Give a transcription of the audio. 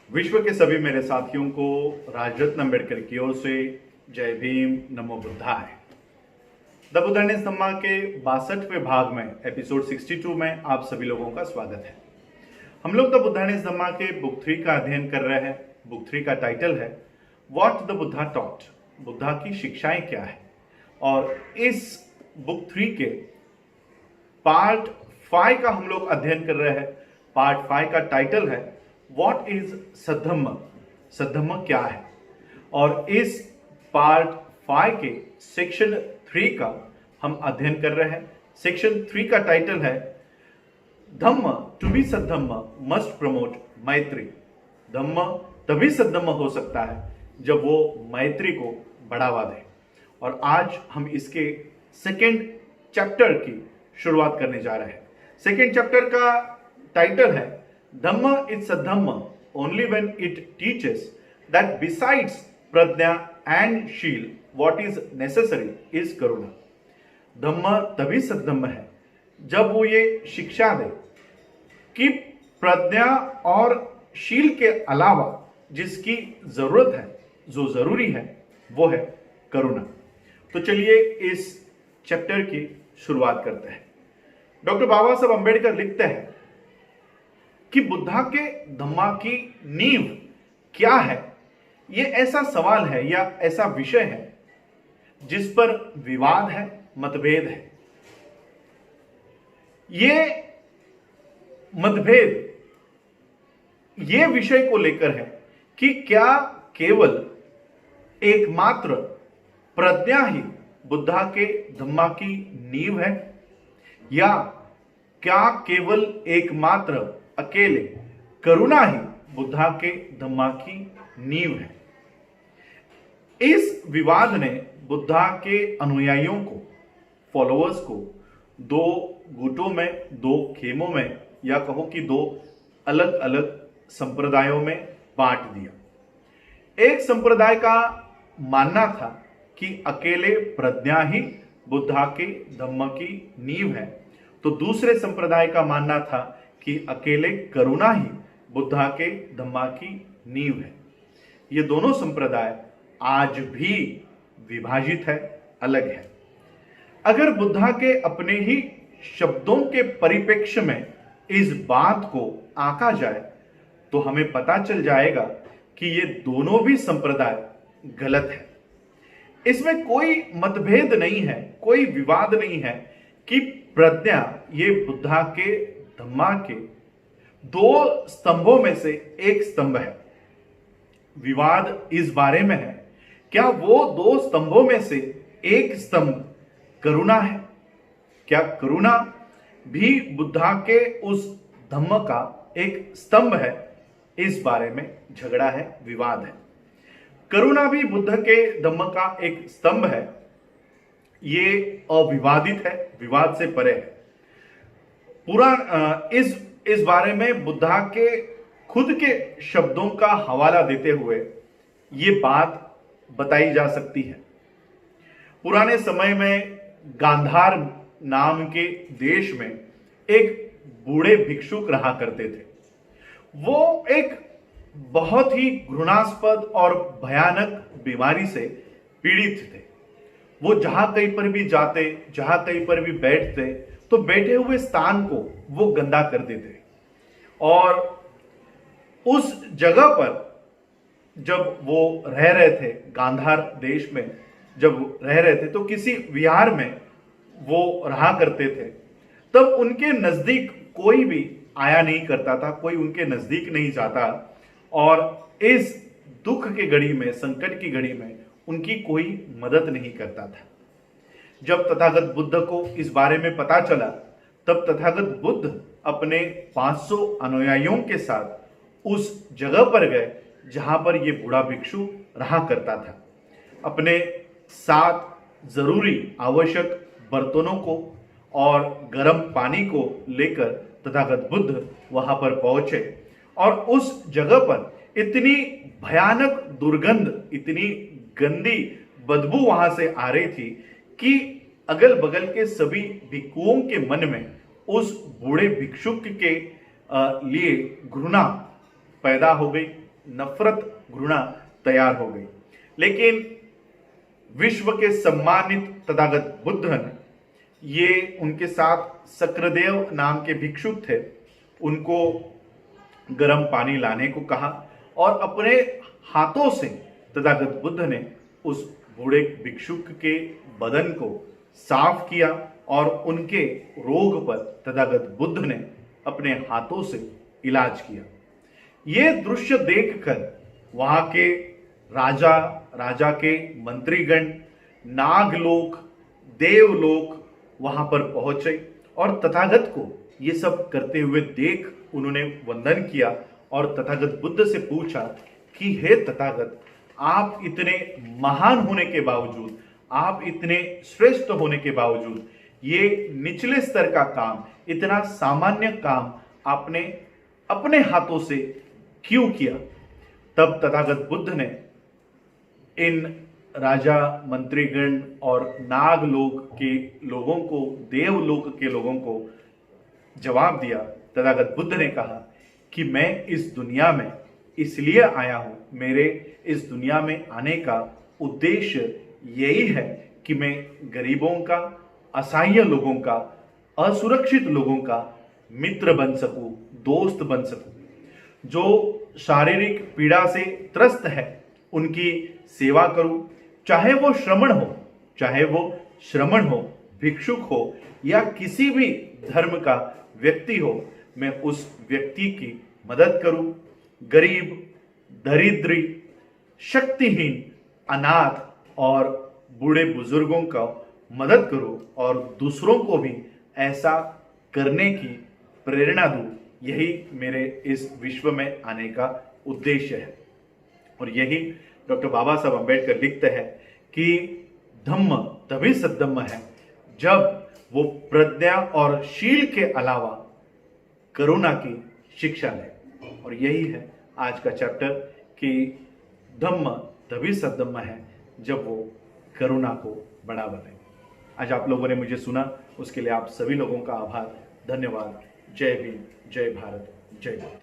विश्व के सभी मेरे साथियों को राजरत्न अम्बेडकर की ओर से जय भीम, नमो बुद्धाय। द बुद्धानिस्ट धम्मा के 62वें भाग में एपिसोड 62 में आप सभी लोगों का स्वागत है। हम लोग द बुद्धानिस्ट धम्मा के बुक 3 का अध्ययन कर रहे हैं। बुक 3 का टाइटल है what the Buddha taught, Buddha की शिक्षाएं क्या है। और इस बुक 3 के पार्ट 5 का हम लोग अध्ययन कर रहे हैं। पार्ट 5 का टाइटल है व्हाट इज सद्धम्म, सद्धम्म क्या है। और इस पार्ट 5 के सेक्शन 3 का हम अध्ययन कर रहे हैं। सेक्शन 3 का टाइटल है धम्म टू बी सद्धम्म मस्ट प्रमोट मैत्री। धम्म तभी सद्धम्म हो सकता है जब वो मैत्री को बढ़ावा दे। और आज हम इसके सेकेंड चैप्टर की शुरुआत करने जा रहे हैं। सेकेंड चैप्टर का टाइटल है Dhamma is Saddhamma only when it teaches that besides Prajna and Sheel what is necessary is Karuna. धम्म तभी सद्धम्म है जब वो ये शिक्षा दे कि प्रज्ञा और शील के अलावा जिसकी जरूरत है, जो जरूरी है, वो है करुणा। तो चलिए इस चैप्टर की शुरुआत करते हैं। डॉक्टर बाबा साहब अम्बेडकर लिखते हैं कि बुद्धा के धम्मा की नींव क्या है। ये ऐसा सवाल है या ऐसा विषय है जिस पर विवाद है, मतभेद है। ये मतभेद ये विषय को लेकर है कि क्या केवल एकमात्र प्रज्ञा ही बुद्धा के धम्मा की नींव है, या क्या केवल एकमात्र अकेले करुणा ही बुद्धा के धम्मा की नींव है। इस विवाद ने बुद्धा के अनुयायियों को, फॉलोअर्स को दो गुटों में, दो खेमों में, या कहो कि दो अलग अलग संप्रदायों में बांट दिया। एक संप्रदाय का मानना था कि अकेले प्रज्ञा ही बुद्धा के धम्म की नींव है, तो दूसरे संप्रदाय का मानना था कि अकेले करुणा ही बुद्धा के धम्मा की नींव है। ये दोनों संप्रदाय आज भी विभाजित है, अलग है। अगर बुद्धा के अपने ही शब्दों के परिप्रेक्ष्य में इस बात को आंका जाए तो हमें पता चल जाएगा कि ये दोनों भी संप्रदाय गलत है। इसमें कोई मतभेद नहीं है, कोई विवाद नहीं है कि प्रज्ञा ये बुद्धा के धम्मा के दो स्तंभों में से एक स्तंभ है। विवाद इस बारे में है क्या वो दो स्तंभों में से एक स्तंभ करुणा है, क्या करुणा भी बुद्धा के उस धम्म का एक स्तंभ है। इस बारे में झगड़ा है, विवाद है। करुणा भी बुद्ध के धम्म का एक स्तंभ है, ये अविवादित है, विवाद से परे है। पूरा इस बारे में बुद्धा के खुद के शब्दों का हवाला देते हुए ये बात बताई जा सकती है। पुराने समय में गांधार नाम के देश में एक बूढ़े भिक्षुक रहा करते थे। वो एक बहुत ही घृणास्पद और भयानक बीमारी से पीड़ित थे। वो जहां कहीं पर भी जाते, जहां कहीं पर भी बैठते, तो बैठे हुए स्थान को वो गंदा कर देते। और उस जगह पर जब वो रह रहे थे, गांधार देश में जब रह रहे थे, तो किसी विहार में वो रहा करते थे। तब उनके नजदीक कोई भी आया नहीं करता था, कोई उनके नजदीक नहीं जाता। और इस दुख की घड़ी में, संकट की घड़ी में उनकी कोई मदद नहीं करता था। जब तथागत बुद्ध को इस बारे में पता चला, तब तथागत बुद्ध अपने 500 अनुयायियों के साथ उस जगह पर गए जहां पर यह बूढ़ा भिक्षु रहा करता था। अपने साथ जरूरी आवश्यक बर्तनों को और गर्म पानी को लेकर तथागत बुद्ध वहां पर पहुंचे। और उस जगह पर इतनी भयानक दुर्गंध, इतनी गंदी बदबू वहां से आ रही थी कि अगल बगल के सभी भिक्षुओं के मन में उस बूढ़े भिक्षुक के लिए घृणा पैदा हो गई, नफरत घृणा तैयार हो गई। लेकिन विश्व के सम्मानित तथागत बुद्ध, ये उनके साथ सक्रादेव नाम के भिक्षुक थे, उनको गर्म पानी लाने को कहा और अपने हाथों से तथागत बुद्ध ने उस बूढ़े भिक्षुक के बदन को साफ किया और उनके रोग पर तथागत बुद्ध ने अपने हाथों से इलाज किया। ये दृश्य देखकर वहां के राजा के मंत्रीगण, नागलोक, देवलोक वहां पर पहुंचे और तथागत को ये सब करते हुए देख उन्होंने वंदन किया और तथागत बुद्ध से पूछा कि हे तथागत, आप इतने महान होने के बावजूद, आप इतने श्रेष्ठ होने के बावजूद ये निचले स्तर का काम, इतना सामान्य काम आपने अपने हाथों से क्यों किया? तब तथागत बुद्ध ने इन राजा, मंत्रीगण और नागलोक के लोगों को, देवलोक के लोगों को जवाब दिया। तथागत बुद्ध ने कहा कि मैं इस दुनिया में इसलिए आया हूं, मेरे इस दुनिया में आने का उद्देश्य यही है कि मैं गरीबों का, असहाय लोगों का, असुरक्षित लोगों का मित्र बन सकूं, दोस्त बन सकूं। जो शारीरिक पीड़ा से त्रस्त है उनकी सेवा करूं, चाहे वो श्रमण हो, भिक्षुक हो या किसी भी धर्म का व्यक्ति हो, मैं उस व्यक्ति की मदद करूं। गरीब, दरिद्री, शक्तिहीन, अनाथ और बूढ़े बुजुर्गों का मदद करूं और दूसरों को भी ऐसा करने की प्रेरणा दूं। यही मेरे इस विश्व में आने का उद्देश्य है। और यही डॉक्टर बाबा साहब अम्बेडकर लिखते हैं कि धम्म तभी सद्धम्म है जब वो प्रज्ञा और शील के अलावा करुणा की शिक्षा ले। और यही है आज का चैप्टर कि धम्म तभी सद्धम्म है जब वो करुणा को बढ़ावा दे। आज आप लोगों ने मुझे सुना, उसके लिए आप सभी लोगों का आभार, धन्यवाद। जय भीम, जय भारत, जय भारत।